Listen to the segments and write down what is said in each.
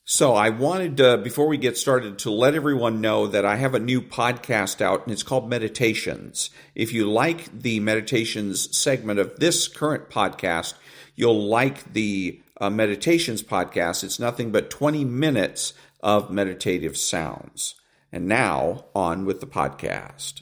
So I wanted, before we get started, to let everyone know that I have a new podcast out, and it's called Meditations. If you like the Meditations segment of this current podcast, you'll like the Meditations podcast. It's nothing but 20 minutes of meditative sounds. And now, on with the podcast.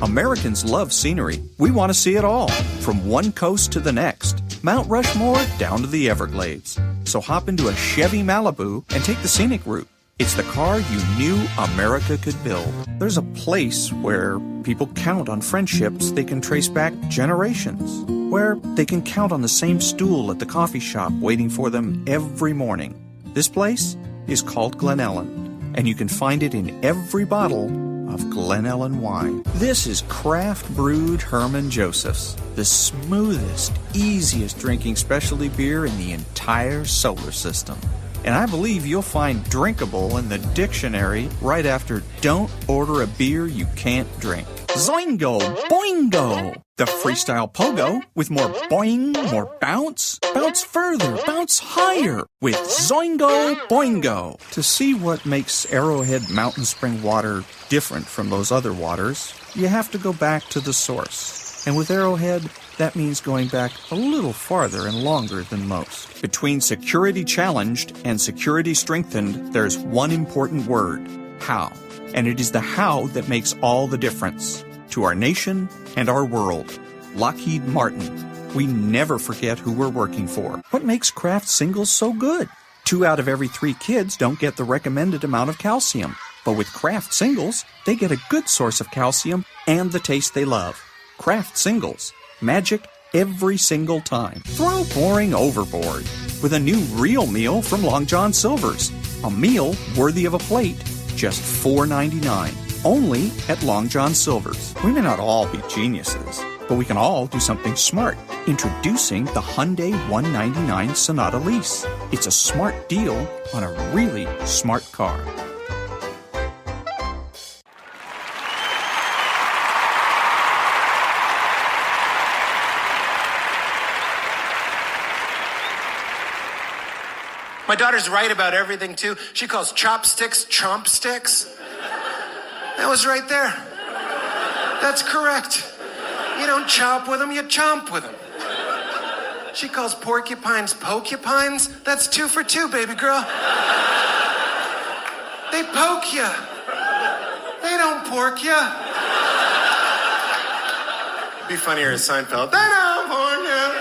Americans love scenery. We want to see it all, from one coast to the next, Mount Rushmore down to the Everglades. So hop into a Chevy Malibu and take the scenic route. It's the car you knew America could build. There's a place where people count on friendships they can trace back generations, where they can count on the same stool at the coffee shop waiting for them every morning. This place is called Glen Ellen, and you can find it in every bottle of Glen Ellen wine. This is craft brewed Herman Joseph's, the smoothest, easiest drinking specialty beer in the entire solar system. And I believe you'll find drinkable in the dictionary right after don't order a beer you can't drink. Zoingo! Boingo! The freestyle pogo with more boing, more bounce. Bounce further, bounce higher with Zoingo Boingo. To see what makes Arrowhead Mountain Spring water different from those other waters, you have to go back to the source. And with Arrowhead, that means going back a little farther and longer than most. Between security challenged and security strengthened, there's one important word: how. And it is the how that makes all the difference to our nation and our world. Lockheed Martin. We never forget who we're working for. What makes Kraft Singles so good? 2 out of every 3 kids don't get the recommended amount of calcium. But with Kraft Singles, they get a good source of calcium and the taste they love. Kraft Singles. Magic every single time. Throw boring overboard with a new real meal from Long John Silver's. A meal worthy of a plate. Just $4.99. Only at Long John Silver's. We may not all be geniuses, but we can all do something smart. Introducing the Hyundai 199 Sonata Lease. It's a smart deal on a really smart car. My daughter's right about everything, too. She calls chopsticks chomp sticks. That was right there. That's correct. You don't chop with them, you chomp with them. She calls porcupines pokupines. That's 2 for 2, baby girl. They poke you. They don't pork you. Be funnier as Seinfeld. They don't pork you.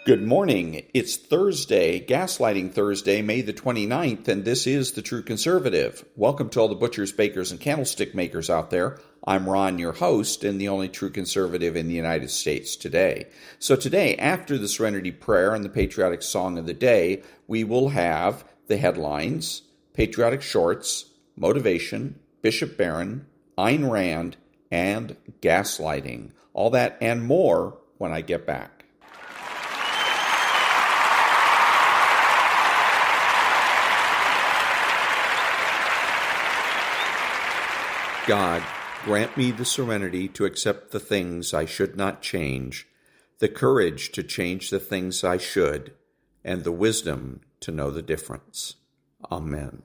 Good morning. It's Thursday, Gaslighting Thursday, May the 29th, and this is The True Conservative. Welcome to all the butchers, bakers, and candlestick makers out there. I'm Ron, your host, and the only true conservative in the United States today. So today, after the Serenity Prayer and the patriotic song of the day, we will have the headlines, patriotic shorts, motivation, Bishop Barron, Ayn Rand, and gaslighting. All that and more when I get back. God, grant me the serenity to accept the things I should not change, the courage to change the things I should, and the wisdom to know the difference. Amen.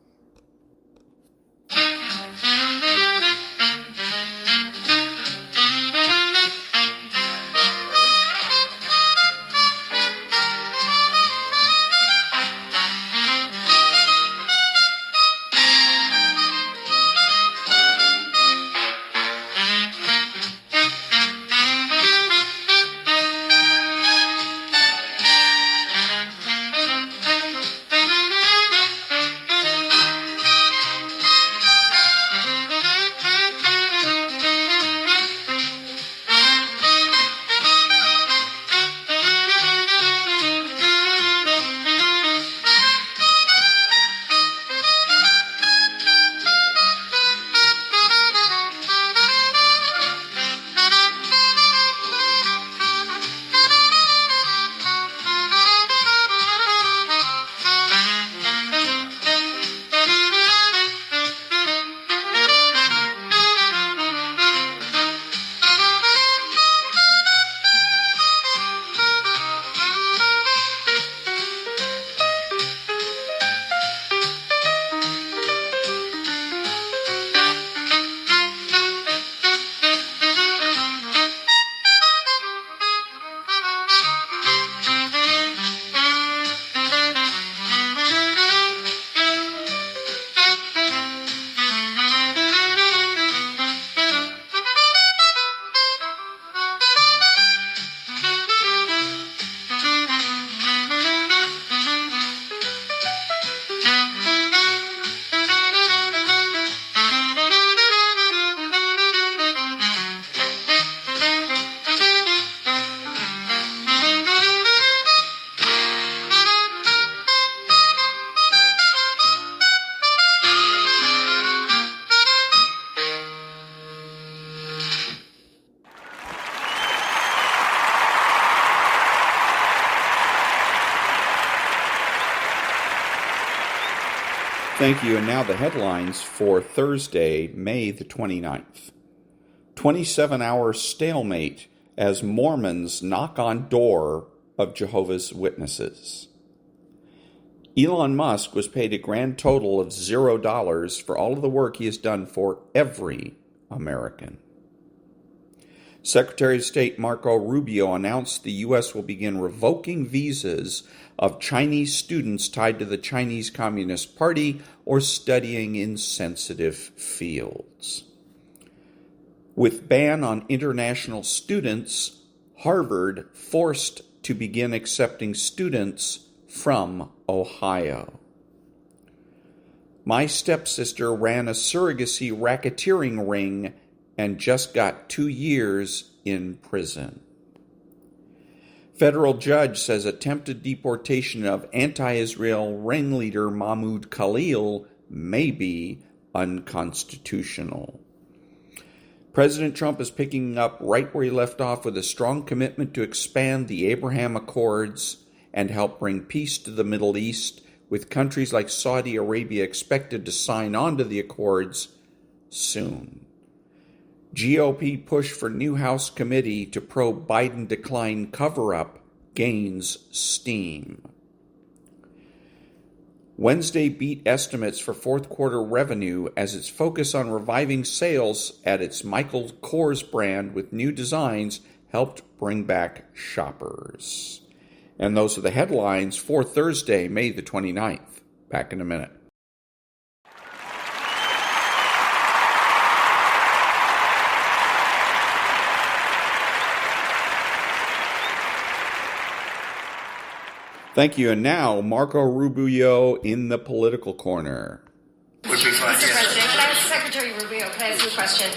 Thank you. And now the headlines for Thursday, May the 29th. 27-hour stalemate as Mormons knock on door of Jehovah's Witnesses. Elon Musk was paid a grand total of $0 for all of the work he has done for every American. Secretary of State Marco Rubio announced the U.S. will begin revoking visas of Chinese students tied to the Chinese Communist Party or studying in sensitive fields. With ban on international students, Harvard forced to begin accepting students from Ohio. My stepsister ran a surrogacy racketeering ring and just got 2 years in prison. Federal judge says attempted deportation of anti-Israel ringleader Mahmoud Khalil may be unconstitutional. President Trump is picking up right where he left off with a strong commitment to expand the Abraham Accords and help bring peace to the Middle East, with countries like Saudi Arabia expected to sign on to the accords soon. GOP push for new House committee to probe Biden decline cover-up gains steam. Wednesday beat estimates for fourth quarter revenue as its focus on reviving sales at its Michael Kors brand with new designs helped bring back shoppers. And those are the headlines for Thursday, May the 29th. Back in a minute. Thank you. And now, Marco Rubio in the political corner. Mr. President, can I ask Secretary Rubio, can I ask you a question?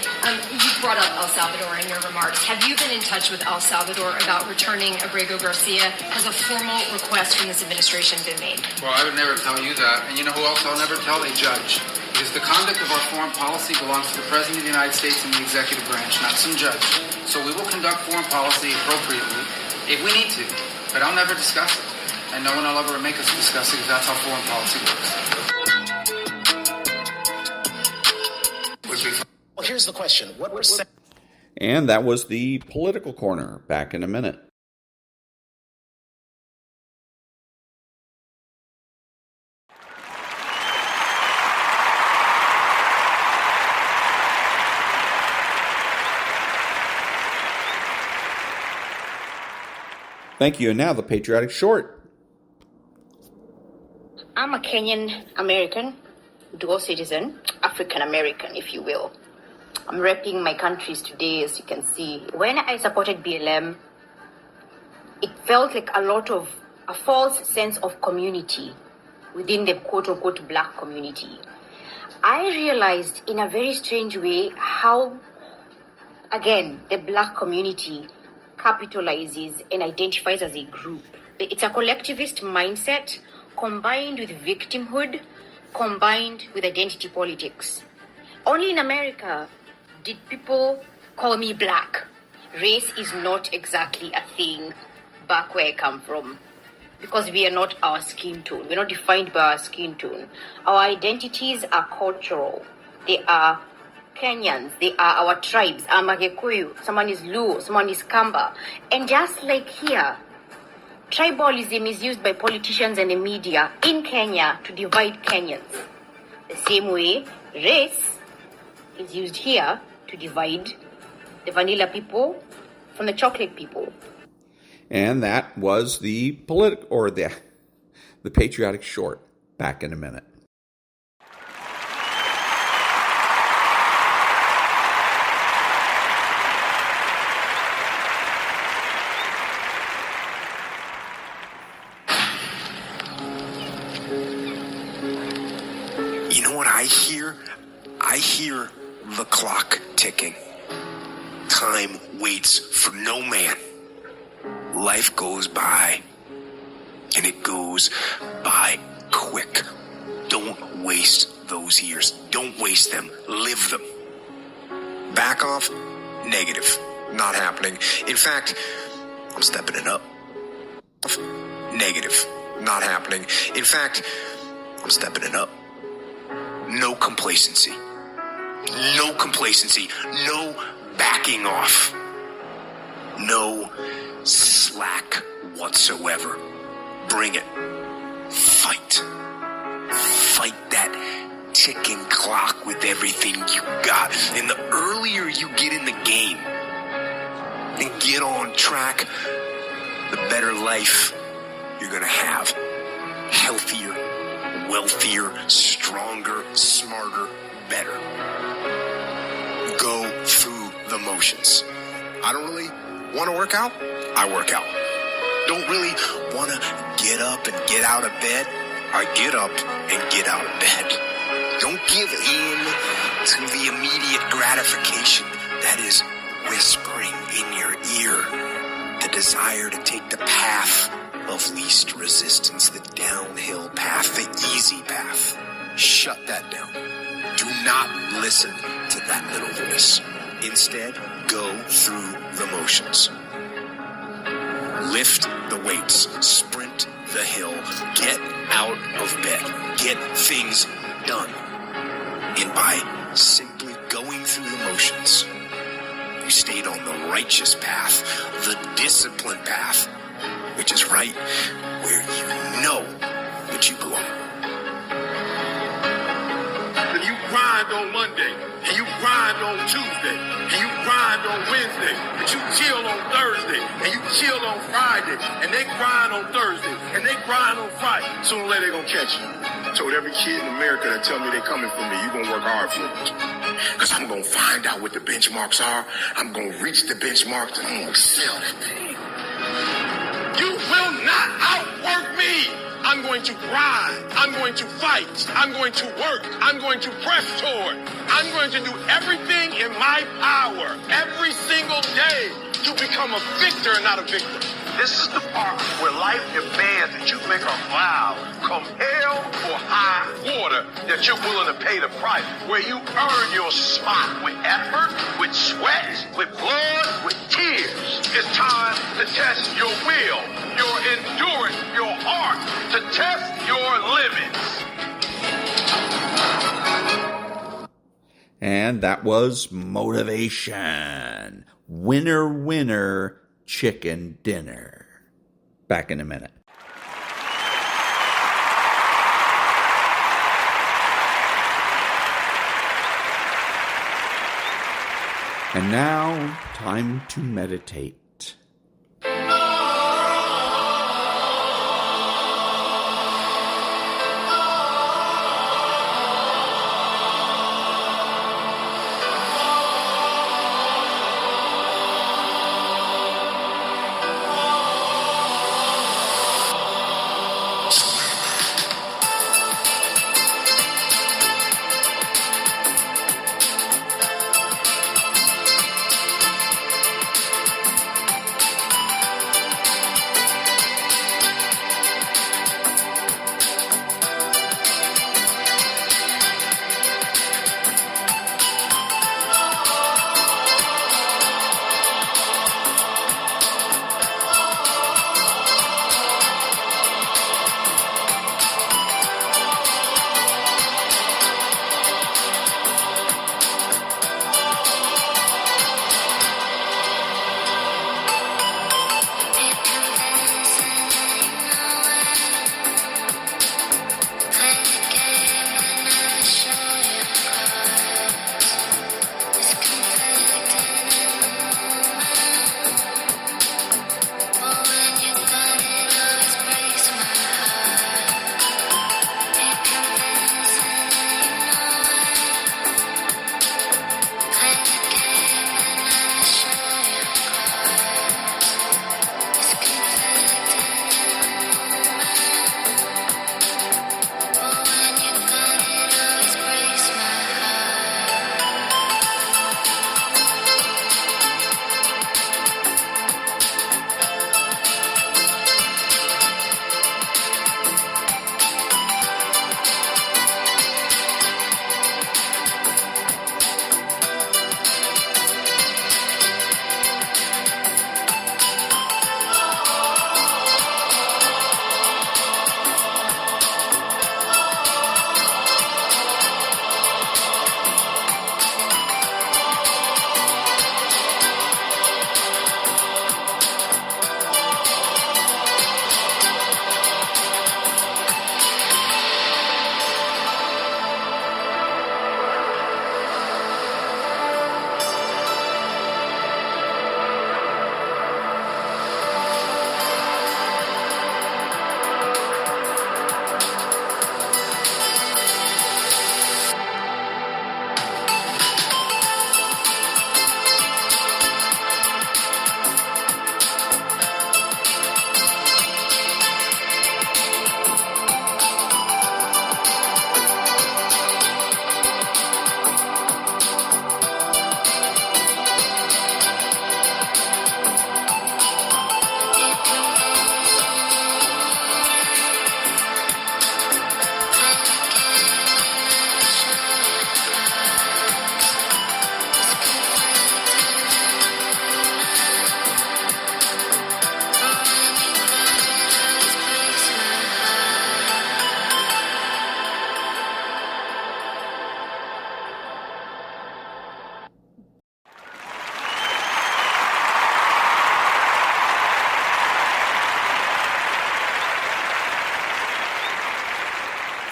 You brought up El Salvador in your remarks. Have you been in touch with El Salvador about returning Abrego Garcia? Has a formal request from this administration been made? Well, I would never tell you that. And you know who else I'll never tell? A judge. Because the conduct of our foreign policy belongs to the President of the United States and the executive branch, not some judge. So we will conduct foreign policy appropriately if we need to. But I'll never discuss it. And no one will ever make us discuss it because that's how foreign policy works. Well, here's the question. What percent? And that was the political corner. Back in a minute. Thank you. And now the patriotic short. I'm a Kenyan American, dual citizen, African American, if you will. I'm repping my countries today, as you can see. When I supported BLM, it felt like a false sense of community within the quote-unquote black community. I realized in a very strange way how, again, the black community capitalizes and identifies as a group. It's a collectivist mindset combined with victimhood, combined with identity politics. Only in America did people call me black. Race is not exactly a thing back where I come from, because we are not our skin tone. We're not defined by our skin tone. Our identities are cultural. They are Kenyans. They are our tribes. I'm a Gikuyu. Someone is Luo. Someone is Kamba. And just like here, tribalism is used by politicians and the media in Kenya to divide Kenyans. The same way, race is used here to divide the vanilla people from the chocolate people. And that was the patriotic short. Back in a minute. You know what I hear? I hear the clock ticking. Time waits for no man. Life goes by, and it goes by quick. Don't waste those years. Don't waste them. Live them. Back off? Negative. Not happening. In fact, I'm stepping it up. Negative. Not happening. In fact, I'm stepping it up. no complacency. No complacency. No backing off. No slack whatsoever. Bring it. Fight. Fight that ticking clock with everything you got. And the earlier you get in the game and get on track, the better life you're going to have. Healthier, wealthier, stronger, smarter, better. Go through the motions. I don't really want to work out. I work out. Don't really want to get up and get out of bed. I get up and get out of bed. Don't give in to the immediate gratification that is whispering in your ear. The desire to take the path of least resistance, the downhill path, the easy path. Shut that down. Do not listen to that little voice. Instead, go through the motions. Lift the weights. Sprint the hill. Get out of bed. Get things done. And by simply going through the motions, you stayed on the righteous path, the disciplined path, which is right where you know that you belong. If you grind on Monday, and you grind on Tuesday, and you grind on Wednesday, but you chill on Thursday, and you chill on Friday, and they grind on Thursday, and they grind on Friday, sooner or later they're going to catch you. I told every kid in America that tell me they coming for me, you're going to work hard for it. Because I'm going to find out what the benchmarks are. I'm going to reach the benchmarks, and I'm going to sell that thing. You will not outwork me. I'm going to grind. I'm going to fight. I'm going to work. I'm going to press toward. I'm going to do everything in my power every single day to become a victor and not a victim. This is the part where life demands that you make a vow, come hell or high water, that you're willing to pay the price, where you earn your spot with effort, with sweat, with blood, with tears. It's time to test your will, your endurance, your heart, to test your limits. And that was motivation. Winner, winner, chicken dinner. Back in a minute. And now, time to meditate.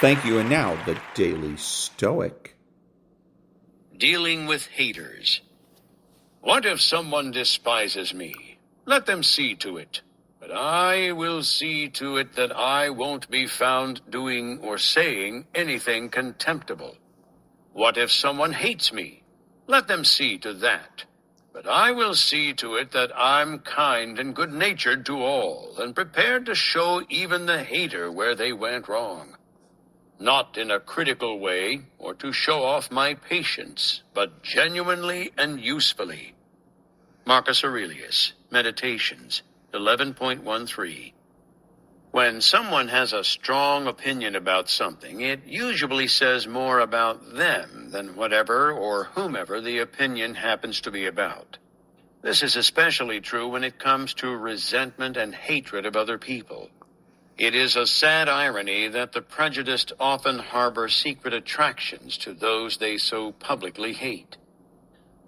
Thank you. And now, the Daily Stoic. Dealing with haters. What if someone despises me? Let them see to it. But I will see to it that I won't be found doing or saying anything contemptible. What if someone hates me? Let them see to that. But I will see to it that I'm kind and good-natured to all, and prepared to show even the hater where they went wrong. Not in a critical way or to show off my patience, but genuinely and usefully. Marcus Aurelius, Meditations, 11.13. When someone has a strong opinion about something, it usually says more about them than whatever or whomever the opinion happens to be about. This is especially true when it comes to resentment and hatred of other people. It is a sad irony that the prejudiced often harbor secret attractions to those they so publicly hate.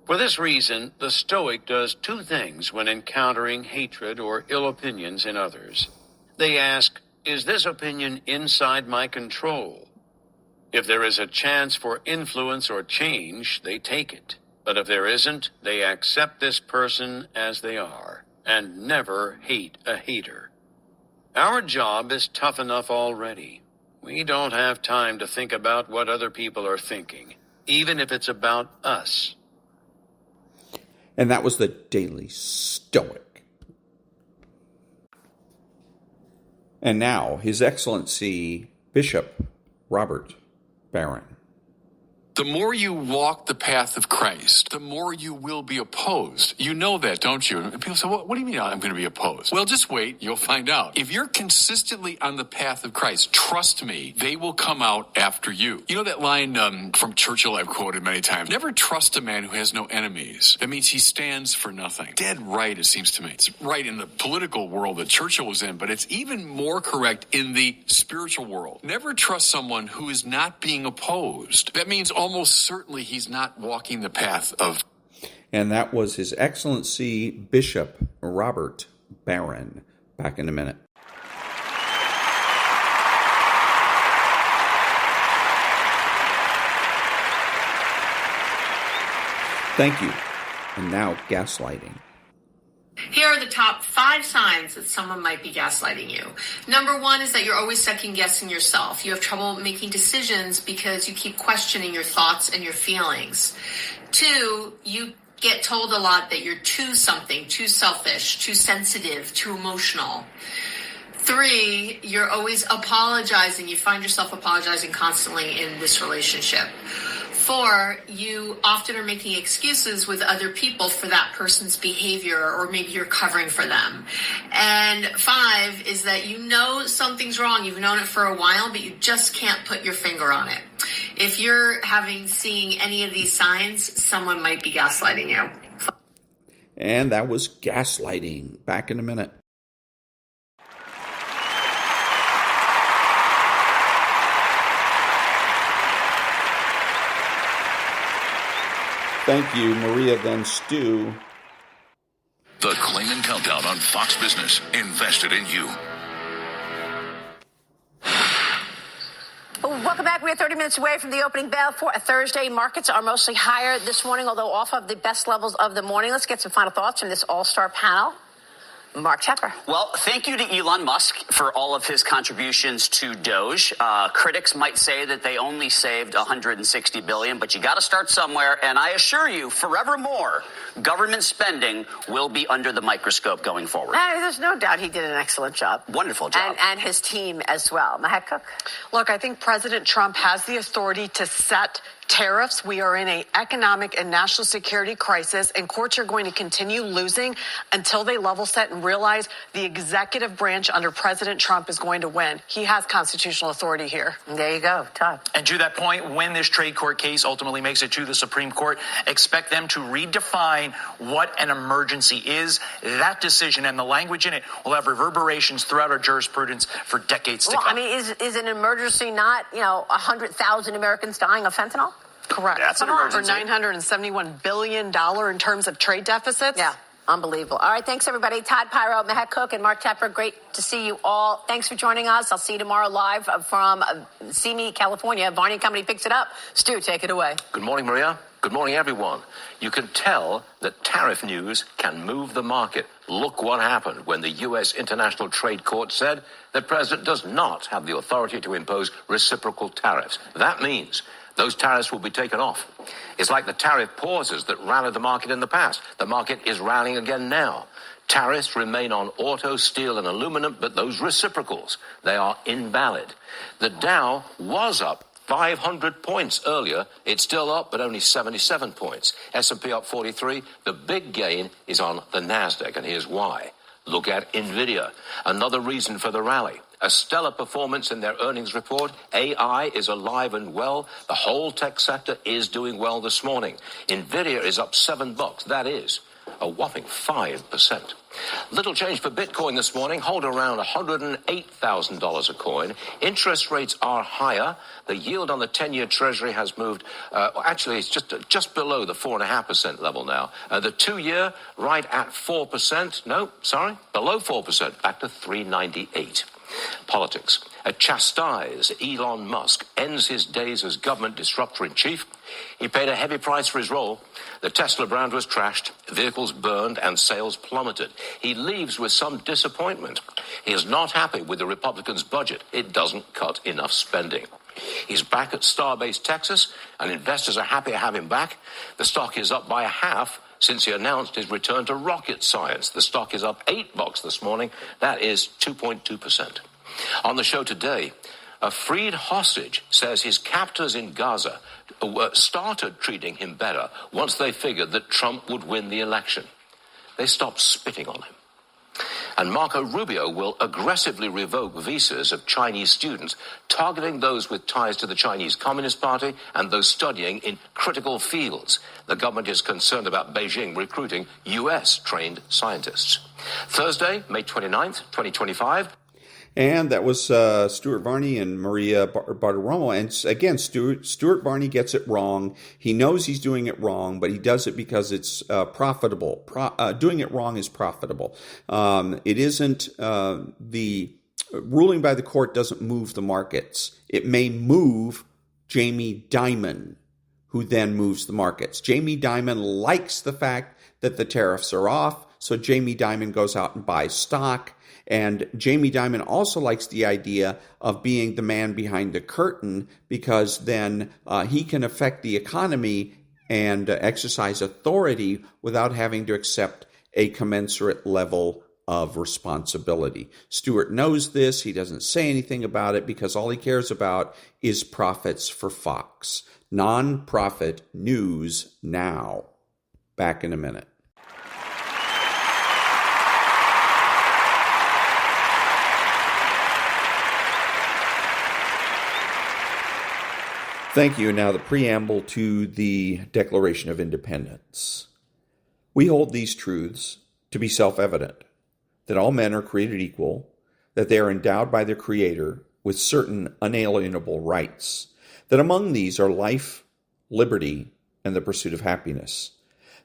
For this reason, the Stoic does two things when encountering hatred or ill opinions in others. They ask, is this opinion inside my control? If there is a chance for influence or change, they take it. But if there isn't, they accept this person as they are, and never hate a hater. Our job is tough enough already. We don't have time to think about what other people are thinking, even if it's about us. And that was the Daily Stoic. And now, His Excellency Bishop Robert Barron. The more you walk the path of Christ, the more you will be opposed. You know that, don't you? And people say, what do you mean I'm going to be opposed? Well, just wait. You'll find out. If you're consistently on the path of Christ, trust me, they will come out after you. You know that line from Churchill I've quoted many times? Never trust a man who has no enemies. That means he stands for nothing. Dead right, it seems to me. It's right in the political world that Churchill was in, but it's even more correct in the spiritual world. Never trust someone who is not being opposed. That means almost certainly he's not walking the path of... And that was His Excellency Bishop Robert Barron. Back in a minute. Thank you. And now, gaslighting. Here are the top 5 signs that someone might be gaslighting you. Number 1 is that you're always second-guessing yourself. You have trouble making decisions because you keep questioning your thoughts and your feelings. 2, you get told a lot that you're too something, too selfish, too sensitive, too emotional. 3, you're always apologizing. You find yourself apologizing constantly in this relationship. 4, you often are making excuses with other people for that person's behavior, or maybe you're covering for them. And 5 is that you know something's wrong. You've known it for a while, but you just can't put your finger on it. If you're seeing any of these signs, someone might be gaslighting you. And that was gaslighting. Back in a minute. Thank you, Maria Then Stu. The Clayman Countdown on Fox Business. Invested in you. Welcome back. We're 30 minutes away from the opening bell for a Thursday. Markets are mostly higher this morning, although off of the best levels of the morning. Let's get some final thoughts from this all-star panel. Mark Tepper. Well, thank you to Elon Musk for all of his contributions to Doge. Critics might say that they only saved $160 billion, but you got to start somewhere. And I assure you, forevermore, government spending will be under the microscope going forward. There's no doubt he did an excellent job. Wonderful job. And his team as well. Mahek Cook. Look, I think President Trump has the authority to set tariffs. We are in an economic and national security crisis, and courts are going to continue losing until they level set and realize the executive branch under President Trump is going to win. He has constitutional authority here. There you go, Todd. And to that point, when this trade court case ultimately makes it to the Supreme Court, expect them to redefine what an emergency is. That decision and the language in it will have reverberations throughout our jurisprudence for decades to come. I mean, is an emergency not, 100,000 Americans dying of fentanyl? Correct. That's an emergency. For $971 billion in terms of trade deficits? Yeah. Unbelievable. All right, thanks, everybody. Todd Pyro, Mehak Cook, and Mark Tepper, great to see you all. Thanks for joining us. I'll see you tomorrow live from Simi, California. Varney and Company picks it up. Stu, take it away. Good morning, Maria. Good morning, everyone. You can tell that tariff news can move the market. Look what happened when the U.S. International Trade Court said the president does not have the authority to impose reciprocal tariffs. That means those tariffs will be taken off. It's like the tariff pauses that rallied the market in the past. The market is rallying again now. Tariffs remain on auto, steel, and aluminum, but those reciprocals, they are invalid. The Dow was up 500 points earlier. It's still up, but only 77 points. S&P up 43. The big gain is on the NASDAQ, and here's why. Look at NVIDIA, another reason for the rally. A stellar performance in their earnings report. AI is alive and well. The whole tech sector is doing well this morning. NVIDIA is up $7. That is a whopping 5%. Little change for Bitcoin this morning, hold around $108,000 a coin. Interest rates are higher. The yield on the 10-year Treasury has moved, actually it's just below the 4.5% level now. The 2-year right at 4%. No, sorry, below 4%, back to 3.98. Politics. Chastise Elon Musk ends his days as government disruptor-in-chief. He paid a heavy price for his role. The Tesla brand was trashed, vehicles burned, and sales plummeted. He leaves with some disappointment. He is not happy with the Republicans' budget. It doesn't cut enough spending. He's back at Starbase, Texas, and investors are happy to have him back. The stock is up by a half since he announced his return to rocket science. The stock is up $8 this morning. That is 2.2%. On the show today, a freed hostage says his captors in Gaza started treating him better once they figured that Trump would win the election. They stopped spitting on him. And Marco Rubio will aggressively revoke visas of Chinese students, targeting those with ties to the Chinese Communist Party and those studying in critical fields. The government is concerned about Beijing recruiting U.S.-trained scientists. Thursday, May 29th, 2025. And that was Stuart Varney and Maria Bartiromo. And again, Stuart Varney gets it wrong. He knows he's doing it wrong, but he does it because it's profitable. Doing it wrong is profitable. It isn't the ruling by the court doesn't move the markets. It may move Jamie Dimon, who then moves the markets. Jamie Dimon likes the fact that the tariffs are off, so Jamie Dimon goes out and buys stock. And Jamie Dimon also likes the idea of being the man behind the curtain because then he can affect the economy and exercise authority without having to accept a commensurate level of responsibility. Stewart knows this. He doesn't say anything about it because all he cares about is profits for Fox. Non-profit news now. Back in a minute. Thank you. Now the preamble to the Declaration of Independence. We hold these truths to be self-evident, that all men are created equal, that they are endowed by their Creator with certain unalienable rights, that among these are life, liberty, and the pursuit of happiness,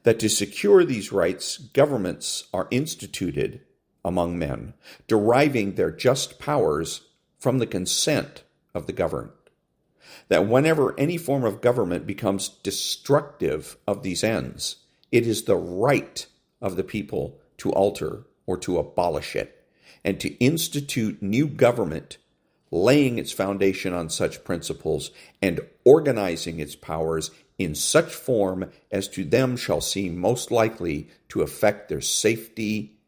that to secure these rights, governments are instituted among men, deriving their just powers from the consent of the governed. That whenever any form of government becomes destructive of these ends, it is the right of the people to alter or to abolish it, and to institute new government, laying its foundation on such principles and organizing its powers in such form as to them shall seem most likely to affect their safety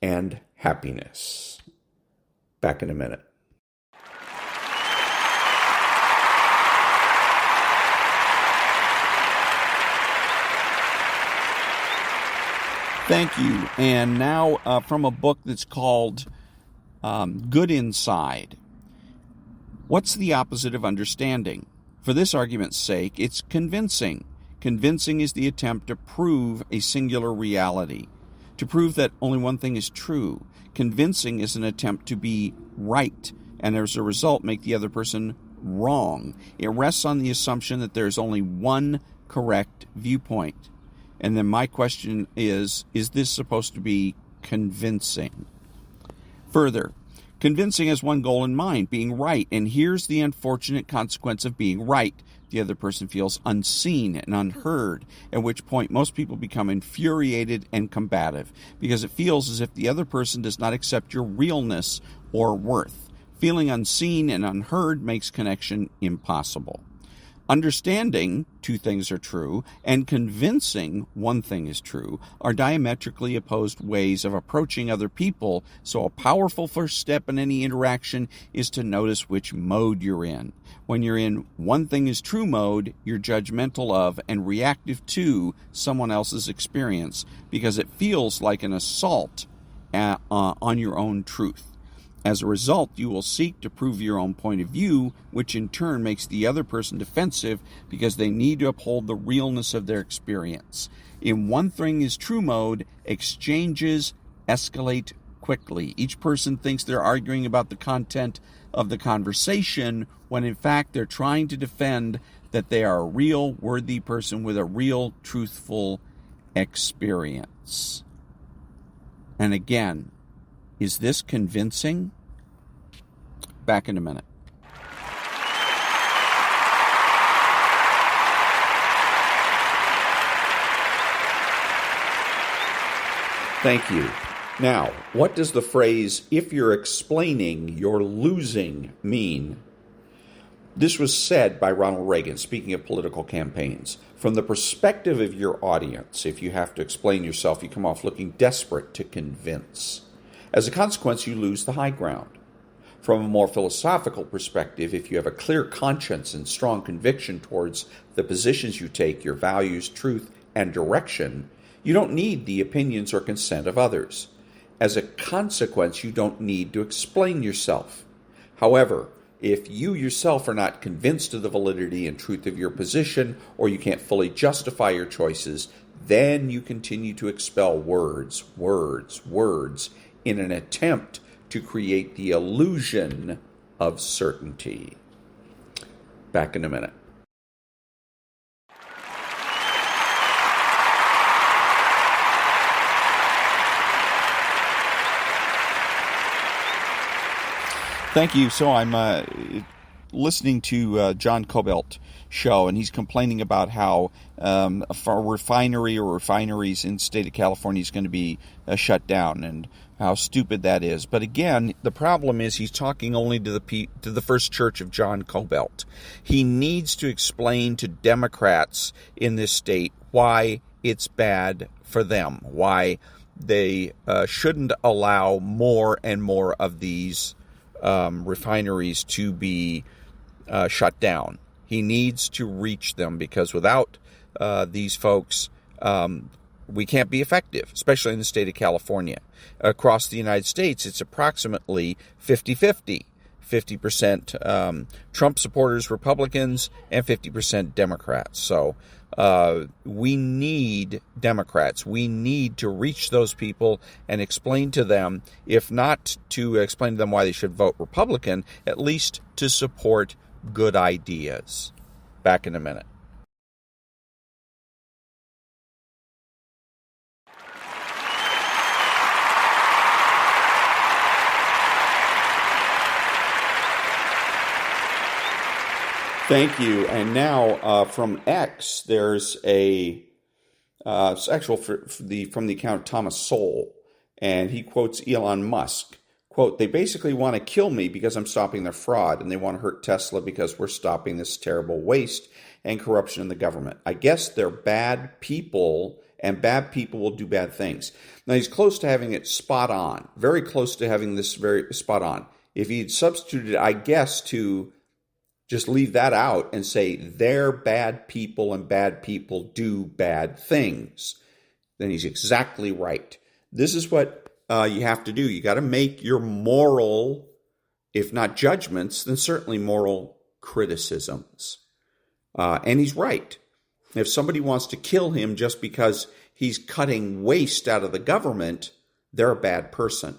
and happiness. Back in a minute. Thank you. And now from a book that's called Good Inside. What's the opposite of understanding? For this argument's sake, it's convincing. Convincing is the attempt to prove a singular reality, to prove that only one thing is true. Convincing is an attempt to be right, and as a result make the other person wrong. It rests on the assumption that there's only one correct viewpoint. And then my question is this supposed to be convincing? Further, convincing has one goal in mind, being right. And here's the unfortunate consequence of being right. The other person feels unseen and unheard, at which point most people become infuriated and combative because it feels as if the other person does not accept your realness or worth. Feeling unseen and unheard makes connection impossible. Understanding two things are true and convincing one thing is true are diametrically opposed ways of approaching other people, so a powerful first step in any interaction is to notice which mode you're in. When you're in one thing is true mode, you're judgmental of and reactive to someone else's experience because it feels like an assault on your own truth. As a result, you will seek to prove your own point of view, which in turn makes the other person defensive because they need to uphold the realness of their experience. In one thing is true mode, exchanges escalate quickly. Each person thinks they're arguing about the content of the conversation when in fact they're trying to defend that they are a real, worthy person with a real, truthful experience. And again, is this convincing? Back in a minute. Thank you. Now, what does the phrase, if you're explaining, you're losing, mean? This was said by Ronald Reagan, speaking of political campaigns. From the perspective of your audience, if you have to explain yourself, you come off looking desperate to convince. As a consequence, you lose the high ground. From a more philosophical perspective, if you have a clear conscience and strong conviction towards the positions you take, your values, truth, and direction, you don't need the opinions or consent of others. As a consequence, you don't need to explain yourself. However, if you yourself are not convinced of the validity and truth of your position, or you can't fully justify your choices, then you continue to expel words in an attempt to create the illusion of certainty. Back in a minute. Thank you. So I'm listening to John Cobelt show, and he's complaining about how a refinery or refineries in the state of California is going to be shut down, and how stupid that is. But again, the problem is he's talking only to the First Church of John Cobelt. He needs to explain to Democrats in this state why it's bad for them, why they shouldn't allow more and more of these refineries to be shut down. He needs to reach them because without these folks, we can't be effective, especially in the state of California. Across the United States, it's approximately 50-50. 50% Trump supporters, Republicans, and 50% Democrats. So we need Democrats. We need to reach those people and explain to them, if not to explain to them why they should vote Republican, at least to support good ideas. Back in a minute. Thank you. And now from X, there's a it's actual from the account of Thomas Sowell, and he quotes Elon Musk. Quote, "They basically want to kill me because I'm stopping their fraud, and they want to hurt Tesla because we're stopping this terrible waste and corruption in the government. I guess they're bad people, and bad people will do bad things." Now, he's close to having it spot on, very close to having this very spot on. If he'd substituted, I guess, to just leave that out and say they're bad people and bad people do bad things, then he's exactly right. This is what you have to do. You got to make your moral, if not judgments, then certainly moral criticisms. And he's right. If somebody wants to kill him just because he's cutting waste out of the government, they're a bad person.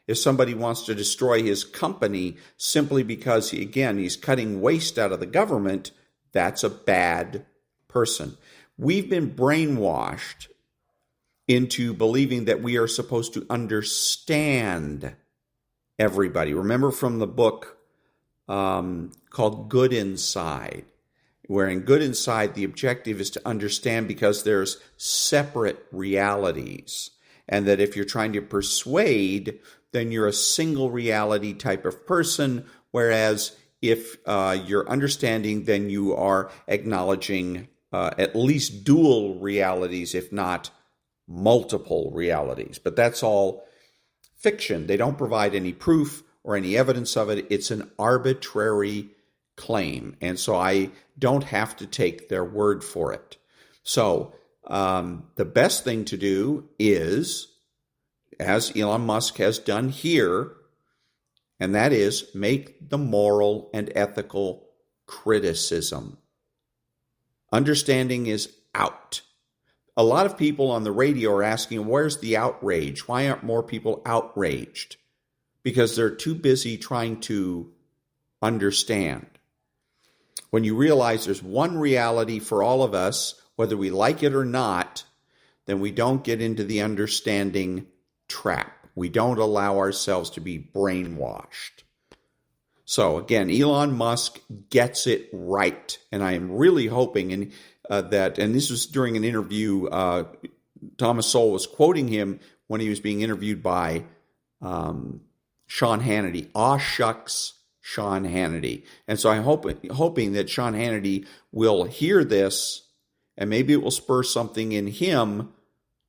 If somebody wants to destroy his company simply because, he's cutting waste out of the government, that's a bad person. We've been brainwashed into believing that we are supposed to understand everybody. Remember from the book called Good Inside, where in Good Inside, the objective is to understand because there's separate realities. And that if you're trying to persuade, then you're a single reality type of person. Whereas if you're understanding, then you are acknowledging at least dual realities, if not multiple realities. But that's all fiction. They don't provide any proof or any evidence of it. It's an arbitrary claim. And so I don't have to take their word for it. So the best thing to do is, as Elon Musk has done here, and that is make the moral and ethical criticism. Understanding is out. A lot of people on the radio are asking, where's the outrage? Why aren't more people outraged? Because they're too busy trying to understand. When you realize there's one reality for all of us, whether we like it or not, then we don't get into the understanding trap. We don't allow ourselves to be brainwashed. So again, Elon Musk gets it right. And I am really hoping that, and this was during an interview, Thomas Sowell was quoting him when he was being interviewed by Sean Hannity. Aw shucks, Sean Hannity. And so I'm hoping that Sean Hannity will hear this and maybe it will spur something in him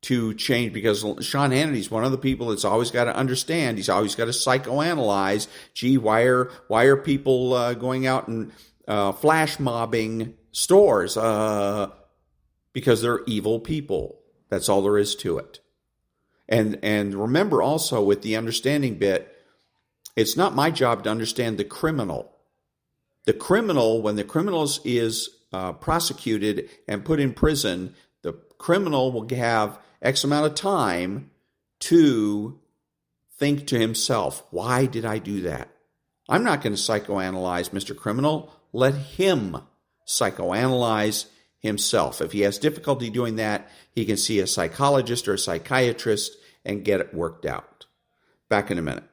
to change, because Sean Hannity's one of the people that's always got to understand. He's always got to psychoanalyze. Gee, why are people going out and flash mobbing stores? Because they're evil people. That's all there is to it. And remember also with the understanding bit, it's not my job to understand the criminal. The criminal, when the criminal is prosecuted and put in prison, the criminal will have X amount of time to think to himself, why did I do that? I'm not going to psychoanalyze Mr. Criminal. Let him psychoanalyze himself. If he has difficulty doing that, he can see a psychologist or a psychiatrist and get it worked out. Back in a minute.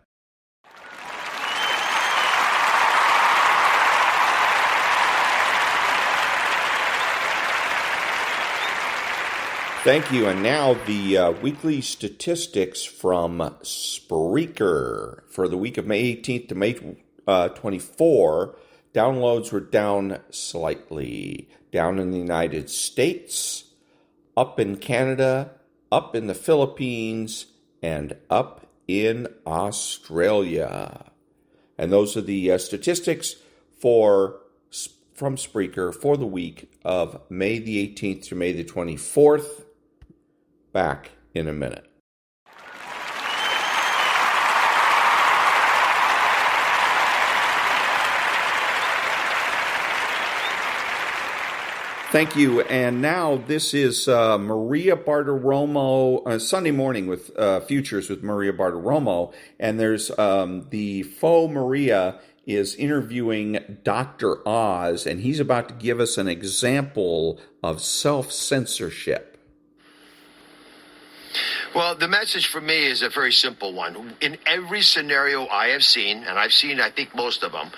Thank you. And now the weekly statistics from Spreaker for the week of May 18th to May 24. Downloads were down slightly. Down in the United States, up in Canada, up in the Philippines, and up in Australia. And those are the statistics from Spreaker for the week of May the 18th to May the 24th. Back in a minute. Thank you. And now this is Maria Bartiromo, Sunday morning with Futures with Maria Bartiromo. And there's the faux Maria is interviewing Dr. Oz, and he's about to give us an example of self-censorship. Well, the message for me is a very simple one. In every scenario I have seen, and I've seen, I think, most of them.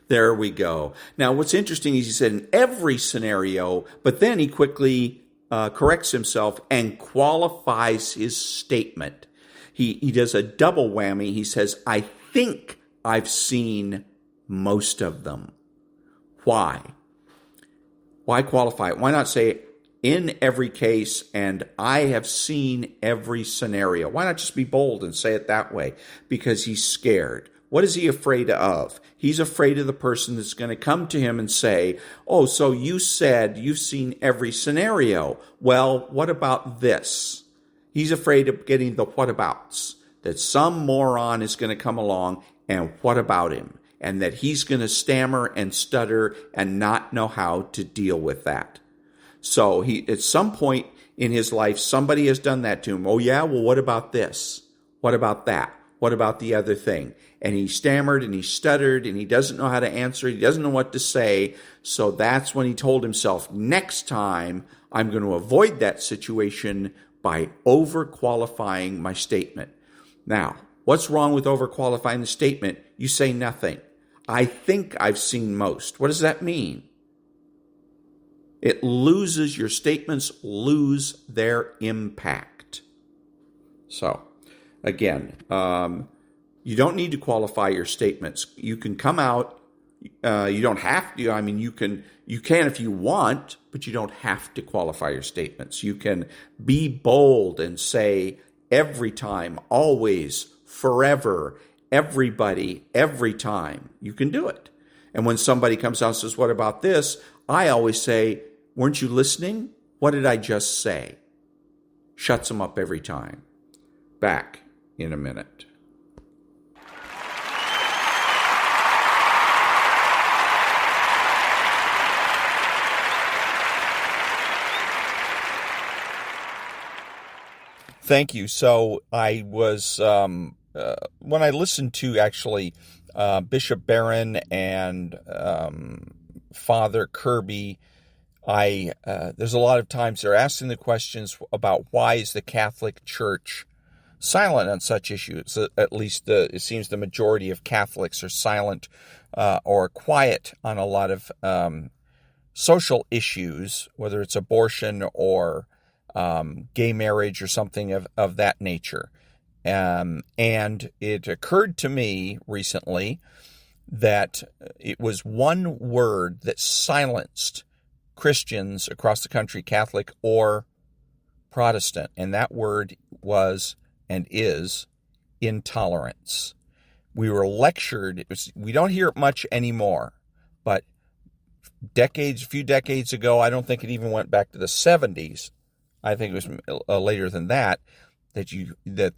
There we go. Now, what's interesting is he said in every scenario, but then he quickly corrects himself and qualifies his statement. He does a double whammy. He says, I think I've seen most of them. Why? Why qualify it? Why not say in every case, and I have seen every scenario? Why not just be bold and say it that way? Because he's scared. What is he afraid of? He's afraid of the person that's going to come to him and say, oh, so you said you've seen every scenario. Well, what about this? He's afraid of getting the whatabouts, that some moron is going to come along and what about him? And that he's going to stammer and stutter and not know how to deal with that. So at some point in his life, somebody has done that to him. Oh, yeah? Well, what about this? What about that? What about the other thing? And he stammered and he stuttered and he doesn't know how to answer. He doesn't know what to say. So that's when he told himself, next time I'm going to avoid that situation by overqualifying my statement. Now, what's wrong with overqualifying the statement? You say nothing. I think I've seen most. What does that mean? Your statements lose their impact. So, again, you don't need to qualify your statements. You can come out, you don't have to. I mean, you can if you want, but you don't have to qualify your statements. You can be bold and say every time, always, forever, everybody, every time. You can do it. And when somebody comes out and says, what about this? I always say, weren't you listening? What did I just say? Shuts them up every time. Back in a minute. Thank you. So I was, when I listened to actually Bishop Barron and Father Kirby, there's a lot of times they're asking the questions about why is the Catholic Church silent on such issues. At least it seems the majority of Catholics are silent or quiet on a lot of social issues, whether it's abortion or gay marriage or something of that nature. And it occurred to me recently that it was one word that silenced Christians across the country, Catholic or Protestant, and that word was and is intolerance. We were lectured. We don't hear it much anymore, but a few decades ago, I don't think it even went back to the 70s. I think it was later than that, that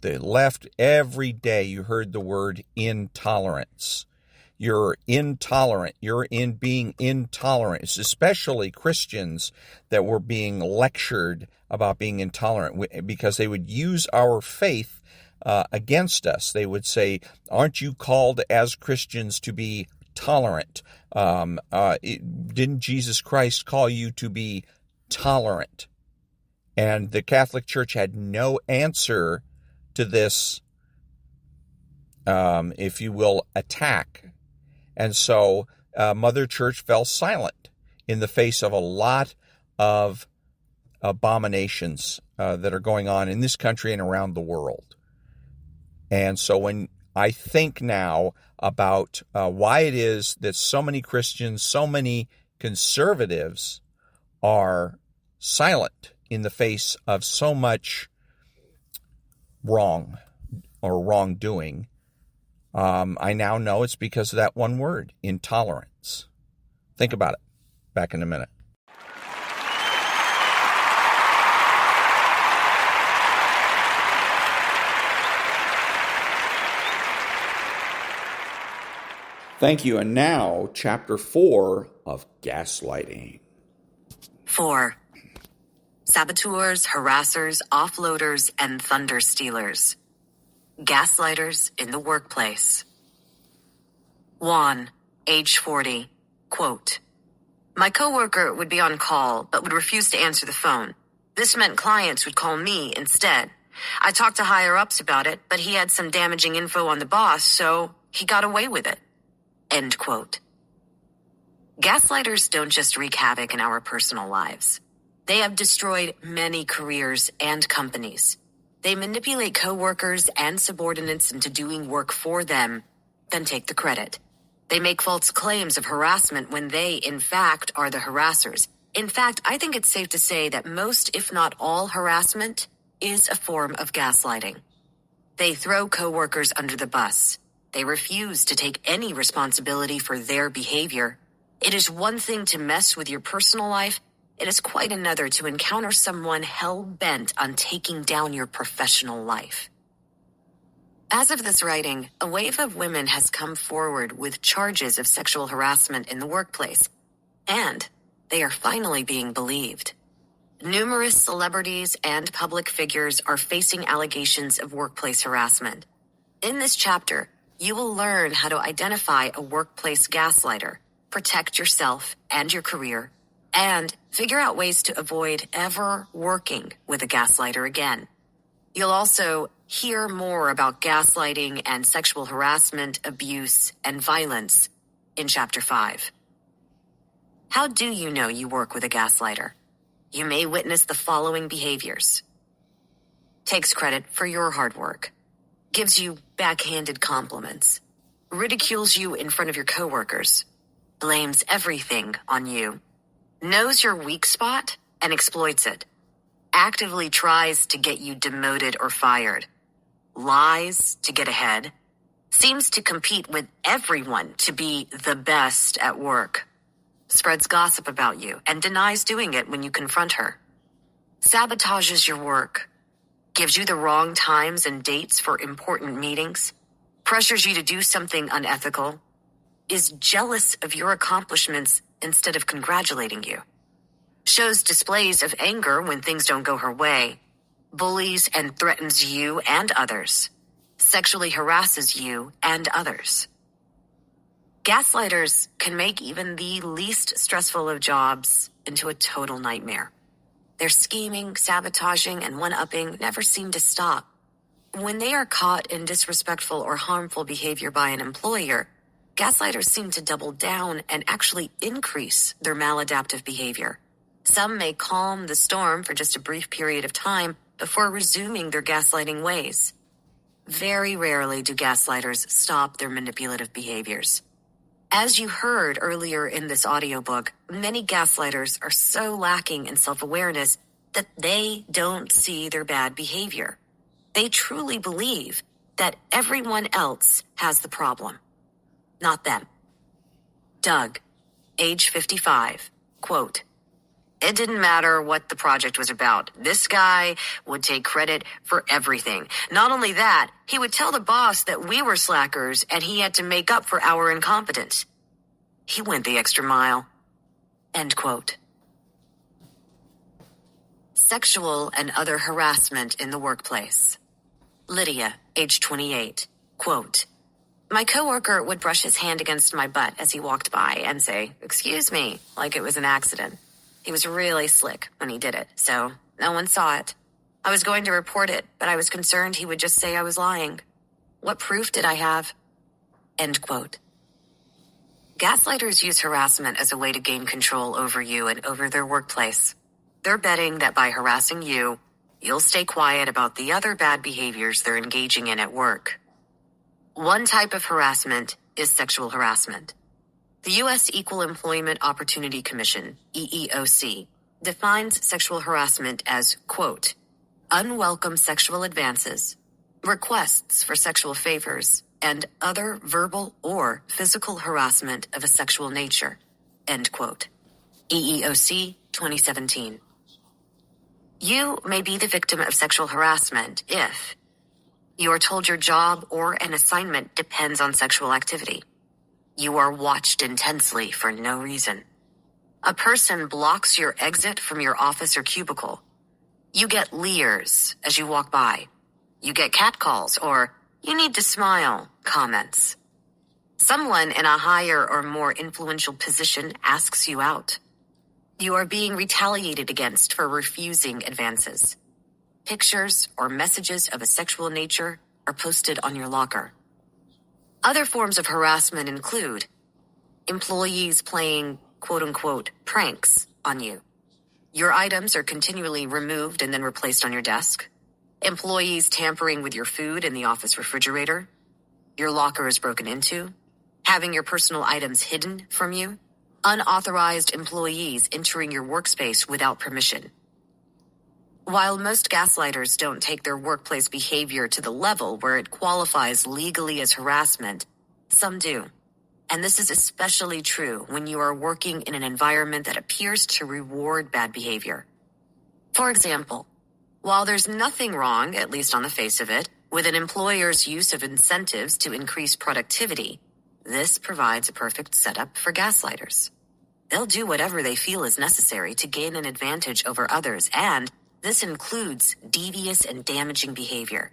the left, every day you heard the word intolerance. You're intolerant. You're being intolerant. It's especially Christians that were being lectured about being intolerant because they would use our faith against us. They would say, aren't you called as Christians to be tolerant? Didn't Jesus Christ call you to be tolerant? And the Catholic Church had no answer to this, if you will, attack. And so Mother Church fell silent in the face of a lot of abominations that are going on in this country and around the world. And so when I think now about why it is that so many Christians, so many conservatives are silent in the face of so much wrong or wrongdoing, I now know it's because of that one word, intolerance. Think about it. Back in a minute. Thank you. And now, Chapter 4 of Gaslighting. 4. Saboteurs, harassers, offloaders, and thunder stealers. Gaslighters in the workplace. Juan, age 40, quote, my coworker would be on call but would refuse to answer the phone. This meant clients would call me instead. I talked to higher-ups about it, but he had some damaging info on the boss, so he got away with it. End quote. Gaslighters don't just wreak havoc in our personal lives. They have destroyed many careers and companies. They manipulate coworkers and subordinates into doing work for them, then take the credit. They make false claims of harassment when they, in fact, are the harassers. In fact, I think it's safe to say that most, if not all, harassment is a form of gaslighting. They throw coworkers under the bus. They refuse to take any responsibility for their behavior. It is one thing to mess with your personal life. It is quite another to encounter someone hell-bent on taking down your professional life. As of this writing, a wave of women has come forward with charges of sexual harassment in the workplace, and they are finally being believed. Numerous celebrities and public figures are facing allegations of workplace harassment. In this chapter, you will learn how to identify a workplace gaslighter, protect yourself and your career, and figure out ways to avoid ever working with a gaslighter again. You'll also hear more about gaslighting and sexual harassment, abuse, and violence in Chapter 5. How do you know you work with a gaslighter? You may witness the following behaviors. Takes credit for your hard work. Gives you backhanded compliments. Ridicules you in front of your coworkers. Blames everything on you. Knows your weak spot and exploits it. Actively tries to get you demoted or fired. Lies to get ahead. Seems to compete with everyone to be the best at work. Spreads gossip about you and denies doing it when you confront her. Sabotages your work. Gives you the wrong times and dates for important meetings. Pressures you to do something unethical. Is jealous of your accomplishments instead of congratulating you. Shows displays of anger when things don't go her way. Bullies and threatens you and others. Sexually harasses you and others. Gaslighters can make even the least stressful of jobs into a total nightmare. Their scheming, sabotaging, and one-upping never seem to stop. When they are caught in disrespectful or harmful behavior by an employer, gaslighters seem to double down and actually increase their maladaptive behavior. Some may calm the storm for just a brief period of time before resuming their gaslighting ways. Very rarely do gaslighters stop their manipulative behaviors. As you heard earlier in this audiobook, many gaslighters are so lacking in self-awareness that they don't see their bad behavior. They truly believe that everyone else has the problem, not them. Doug, age 55, quote, "It didn't matter what the project was about. This guy would take credit for everything. Not only that, he would tell the boss that we were slackers and he had to make up for our incompetence. He went the extra mile." End quote. Sexual and other harassment in the workplace. Lydia, age 28, quote, "My coworker would brush his hand against my butt as he walked by and say, 'Excuse me,' like it was an accident. He was really slick when he did it, so no one saw it. I was going to report it, but I was concerned he would just say I was lying. What proof did I have?" End quote. Gaslighters use harassment as a way to gain control over you and over their workplace. They're betting that by harassing you, you'll stay quiet about the other bad behaviors they're engaging in at work. One type of harassment is sexual harassment. The U.S. Equal Employment Opportunity Commission, EEOC, defines sexual harassment as, quote, "unwelcome sexual advances, requests for sexual favors, and other verbal or physical harassment of a sexual nature," end quote. EEOC 2017. You may be the victim of sexual harassment if you are told your job or an assignment depends on sexual activity. You are watched intensely for no reason. A person blocks your exit from your office or cubicle. You get leers as you walk by. You get catcalls or "you need to smile" comments. Someone in a higher or more influential position asks you out. You are being retaliated against for refusing advances. Pictures or messages of a sexual nature are posted on your locker. Other forms of harassment include employees playing quote-unquote pranks on you. Your items are continually removed and then replaced on your desk. Employees tampering with your food in the office refrigerator. Your locker is broken into. Having your personal items hidden from you. Unauthorized employees entering your workspace without permission. While most gaslighters don't take their workplace behavior to the level where it qualifies legally as harassment, some do. And this is especially true when you are working in an environment that appears to reward bad behavior. For example, while there's nothing wrong, at least on the face of it, with an employer's use of incentives to increase productivity, this provides a perfect setup for gaslighters. They'll do whatever they feel is necessary to gain an advantage over others, and this includes devious and damaging behavior.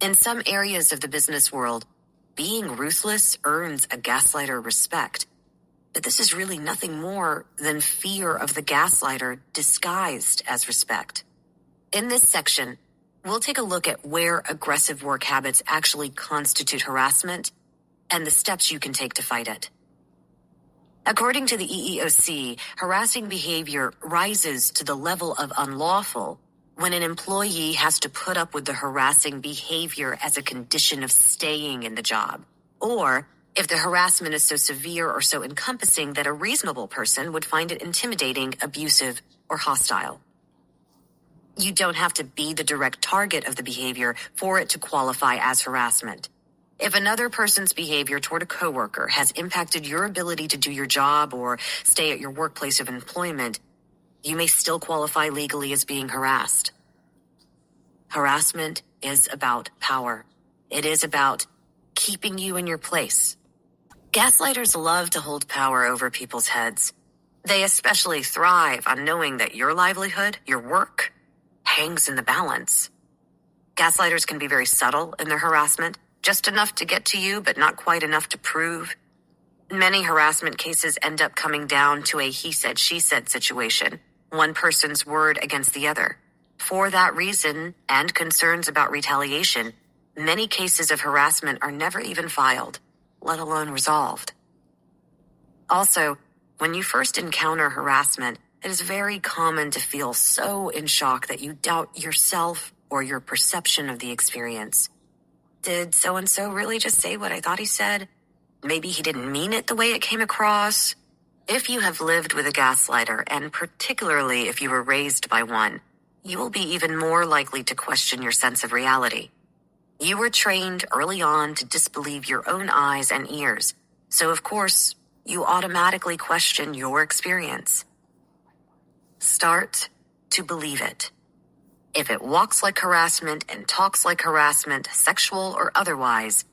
In some areas of the business world, being ruthless earns a gaslighter respect. But this is really nothing more than fear of the gaslighter disguised as respect. In this section, we'll take a look at where aggressive work habits actually constitute harassment and the steps you can take to fight it. According to the EEOC, harassing behavior rises to the level of unlawful when an employee has to put up with the harassing behavior as a condition of staying in the job, or if the harassment is so severe or so encompassing that a reasonable person would find it intimidating, abusive, or hostile. You don't have to be the direct target of the behavior for it to qualify as harassment. If another person's behavior toward a coworker has impacted your ability to do your job or stay at your workplace of employment, you may still qualify legally as being harassed. Harassment is about power. It is about keeping you in your place. Gaslighters love to hold power over people's heads. They especially thrive on knowing that your livelihood, your work, hangs in the balance. Gaslighters can be very subtle in their harassment, just enough to get to you, but not quite enough to prove. Many harassment cases end up coming down to a he said, she said situation, one person's word against the other. For that reason, and concerns about retaliation, many cases of harassment are never even filed, let alone resolved. Also, when you first encounter harassment, it is very common to feel so in shock that you doubt yourself or your perception of the experience. Did so-and-so really just say what I thought he said? Maybe he didn't mean it the way it came across. If you have lived with a gaslighter, and particularly if you were raised by one, you will be even more likely to question your sense of reality. You were trained early on to disbelieve your own eyes and ears, so of course, you automatically question your experience. Start to believe it. If it walks like harassment and talks like harassment, sexual or otherwise,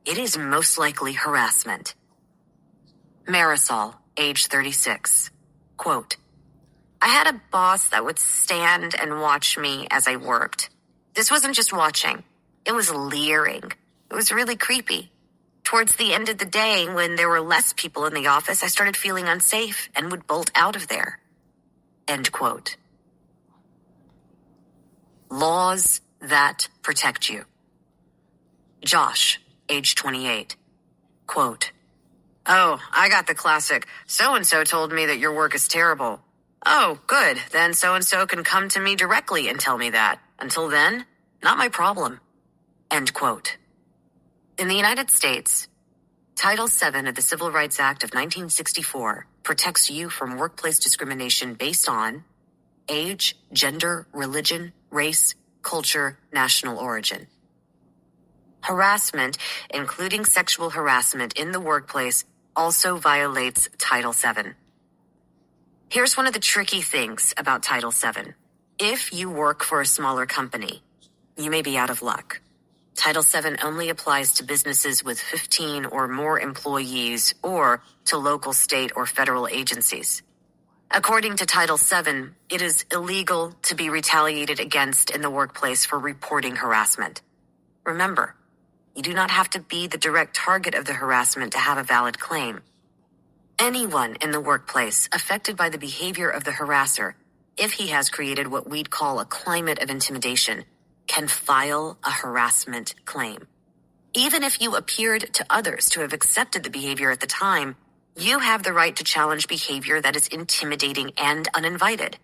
it is most likely harassment. Marisol, age 36. Quote, I had a boss that would stand and watch me as I worked. This wasn't just watching. It was leering. It was really creepy. Towards the end of the day, when there were less people in the office, I started feeling unsafe and would bolt out of there. End quote. Laws that protect you. Josh, age 28. Quote, oh, I got the classic, so-and-so told me that your work is terrible. Oh, good, then so-and-so can come to me directly and tell me that. Until then, not my problem. End quote. In the United States, Title VII of the Civil Rights Act of 1964 protects you from workplace discrimination based on age, gender, religion, race, culture, national origin. Harassment, including sexual harassment in the workplace, also violates Title VII. Here's one of the tricky things about Title VII. If you work for a smaller company, you may be out of luck. Title VII only applies to businesses with 15 or more employees or to local, state, or federal agencies. According to Title VII, it is illegal to be retaliated against in the workplace for reporting harassment. Remember, you do not have to be the direct target of the harassment to have a valid claim. Anyone in the workplace affected by the behavior of the harasser, if he has created what we'd call a climate of intimidation, can file a harassment claim. Even if you appeared to others to have accepted the behavior at the time, you have the right to challenge behavior that is intimidating and uninvited.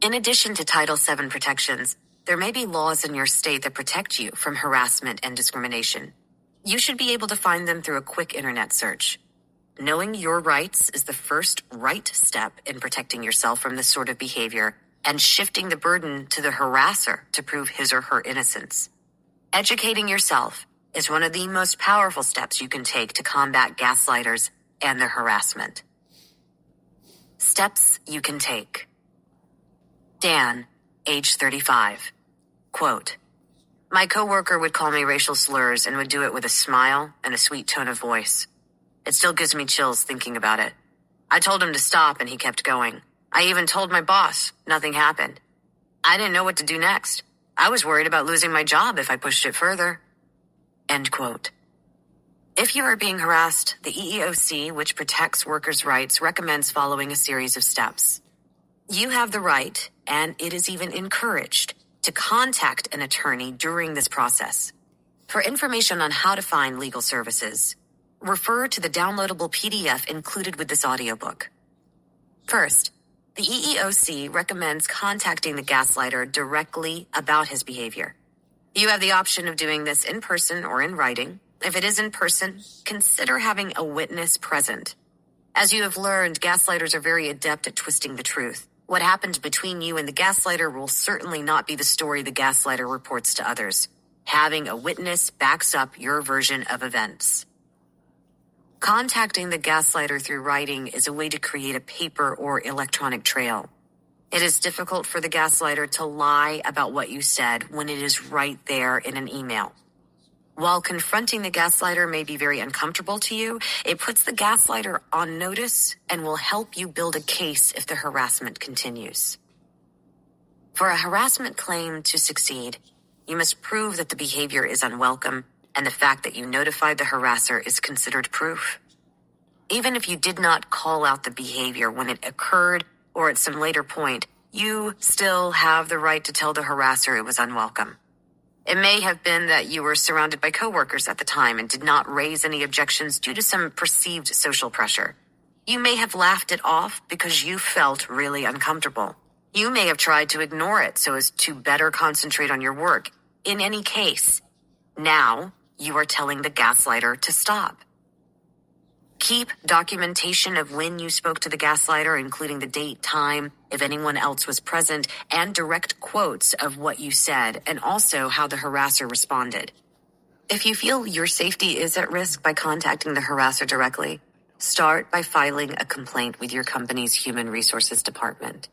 In addition to Title VII protections, there may be laws in your state that protect you from harassment and discrimination. You should be able to find them through a quick internet search. Knowing your rights is the first right step in protecting yourself from this sort of behavior and shifting the burden to the harasser to prove his or her innocence. Educating yourself is one of the most powerful steps you can take to combat gaslighters and their harassment. Steps you can take. Dan, age 35. Quote, my coworker would call me racial slurs and would do it with a smile and a sweet tone of voice. It still gives me chills thinking about it. I told him to stop and he kept going. I even told my boss. Nothing happened. I didn't know what to do next. I was worried about losing my job if I pushed it further. End quote. If you are being harassed, the EEOC, which protects workers' rights, recommends following a series of steps. You have the right, and it is even encouraged, to contact an attorney during this process. For information on how to find legal services, refer to the downloadable PDF included with this audiobook. First, the EEOC recommends contacting the gaslighter directly about his behavior. You have the option of doing this in person or in writing. If it is in person, consider having a witness present. As you have learned, gaslighters are very adept at twisting the truth. What happened between you and the gaslighter will certainly not be the story the gaslighter reports to others. Having a witness backs up your version of events. Contacting the gaslighter through writing is a way to create a paper or electronic trail. It is difficult for the gaslighter to lie about what you said when it is right there in an email. While confronting the gaslighter may be very uncomfortable to you, it puts the gaslighter on notice and will help you build a case if the harassment continues. For a harassment claim to succeed, you must prove that the behavior is unwelcome, and the fact that you notified the harasser is considered proof. Even if you did not call out the behavior when it occurred or at some later point, you still have the right to tell the harasser it was unwelcome. It may have been that you were surrounded by coworkers at the time and did not raise any objections due to some perceived social pressure. You may have laughed it off because you felt really uncomfortable. You may have tried to ignore it so as to better concentrate on your work. In any case, now you are telling the gaslighter to stop. Keep documentation of when you spoke to the gaslighter, including the date, time, if anyone else was present, and direct quotes of what you said, and also how the harasser responded. If you feel your safety is at risk by contacting the harasser directly, start by filing a complaint with your company's human resources department.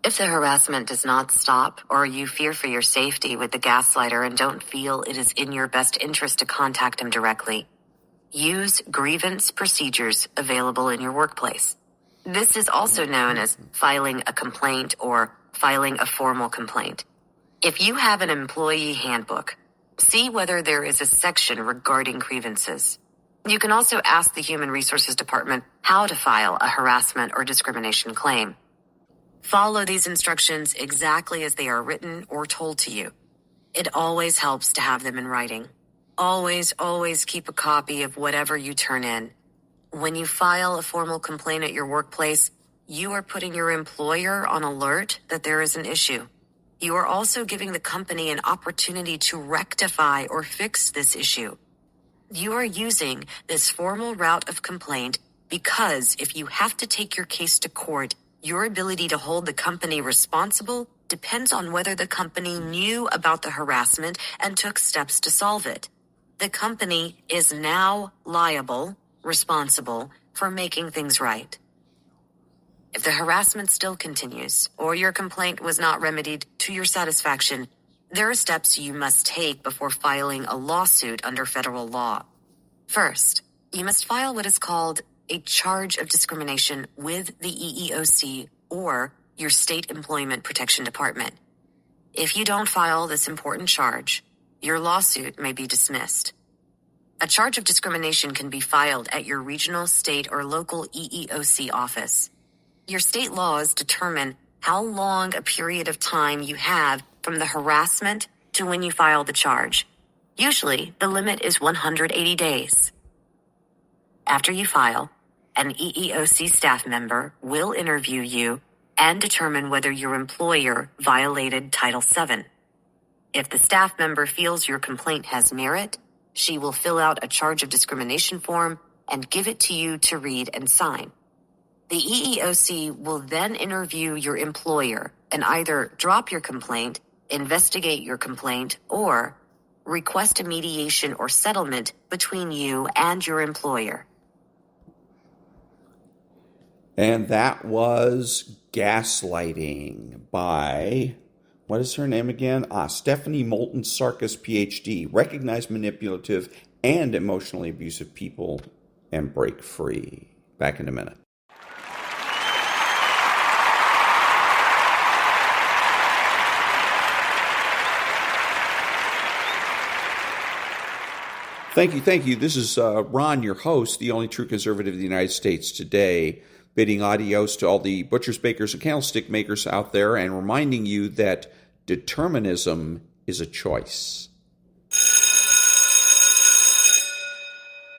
If the harassment does not stop, or you fear for your safety with the gaslighter and don't feel it is in your best interest to contact him directly, use grievance procedures available in your workplace. This is also known as filing a complaint or filing a formal complaint. If you have an employee handbook, see whether there is a section regarding grievances. You can also ask the Human Resources Department how to file a harassment or discrimination claim. Follow these instructions exactly as they are written or told to you. It always helps to have them in writing. Always keep a copy of whatever you turn in. When you file a formal complaint at your workplace, you are putting your employer on alert that there is an issue. You are also giving the company an opportunity to rectify or fix this issue. You are using this formal route of complaint because if you have to take your case to court, your ability to hold the company responsible depends on whether the company knew about the harassment and took steps to solve it. The company is now responsible for making things right. If the harassment still continues, or your complaint was not remedied to your satisfaction, there are steps you must take before filing a lawsuit under federal law. First, you must file what is called a charge of discrimination with the EEOC or your state employment protection department. If you don't file this important charge, your lawsuit may be dismissed. A charge of discrimination can be filed at your regional, state, or local EEOC office. Your state laws determine how long a period of time you have from the harassment to when you file the charge. Usually, the limit is 180 days. After you file, an EEOC staff member will interview you and determine whether your employer violated Title VII. If the staff member feels your complaint has merit, she will fill out a charge of discrimination form and give it to you to read and sign. The EEOC will then interview your employer and either drop your complaint, investigate your complaint, or request a mediation or settlement between you and your employer. And that was Gaslighting by, what is her name again? Stephanie Moulton Sarkis, PhD. Recognize manipulative and emotionally abusive people and break free. Back in a minute. Thank you. This is Ron, your host, the only true conservative of the United States today, bidding adios to all the butchers, bakers, and candlestick makers out there and reminding you that determinism is a choice.